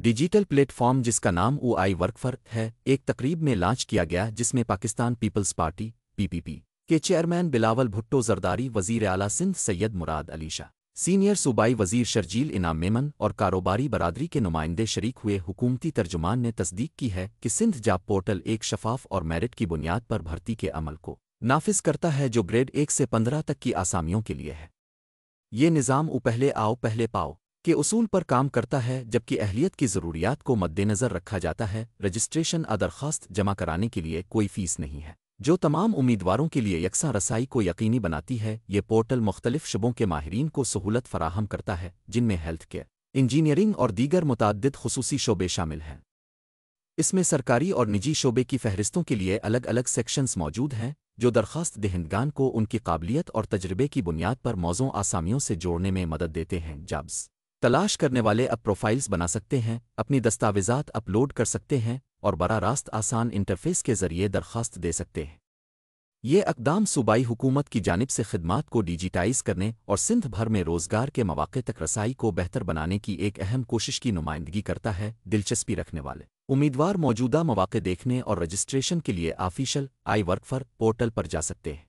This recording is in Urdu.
ڈیجیٹل پلیٹ فارم جس کا نام او ورکفر ہے ایک تقریب میں لانچ کیا گیا جس میں پاکستان پیپلز پارٹی (PPP) کے چیئرمین بلاول بھٹو زرداری، وزیر اعلیٰ سندھ سید مراد علی شاہ، سینئر صوبائی وزیر شرجیل انعام میمن اور کاروباری برادری کے نمائندے شریک ہوئے۔ حکومتی ترجمان نے تصدیق کی ہے کہ سندھ جاب پورٹل ایک شفاف اور میرٹ کی بنیاد پر بھرتی کے عمل کو نافذ کرتا ہے جو گریڈ 1 سے 15 تک کی آسامیوں کے لیے ہے۔ یہ نظام پہلے آؤ پہلے پاؤ کے اصول پر کام کرتا ہے، جبکہ اہلیت کی ضروریات کو مد نظر رکھا جاتا ہے۔ رجسٹریشن درخواست جمع کرانے کے لیے کوئی فیس نہیں ہے، جو تمام امیدواروں کے لیے یکساں رسائی کو یقینی بناتی ہے۔ یہ پورٹل مختلف شعبوں کے ماہرین کو سہولت فراہم کرتا ہے، جن میں ہیلتھ کیئر، انجینئرنگ اور دیگر متعدد خصوصی شعبے شامل ہیں۔ اس میں سرکاری اور نجی شعبے کی فہرستوں کے لیے الگ الگ سیکشنز موجود ہیں، جو درخواست دہندگان کو ان کی قابلیت اور تجربے کی بنیاد پر موزوں آسامیوں سے جوڑنے میں مدد دیتے ہیں۔ جابز تلاش کرنے والے اب پروفائلز بنا سکتے ہیں، اپنی دستاویزات اپلوڈ کر سکتے ہیں اور براہ راست آسان انٹرفیس کے ذریعے درخواست دے سکتے ہیں۔ یہ اقدام صوبائی حکومت کی جانب سے خدمات کو ڈیجیٹائز کرنے اور سندھ بھر میں روزگار کے مواقع تک رسائی کو بہتر بنانے کی ایک اہم کوشش کی نمائندگی کرتا ہے۔ دلچسپی رکھنے والے امیدوار موجودہ مواقع دیکھنے اور رجسٹریشن کے لیے آفیشل ورکفر پورٹل پر جا سکتے ہیں۔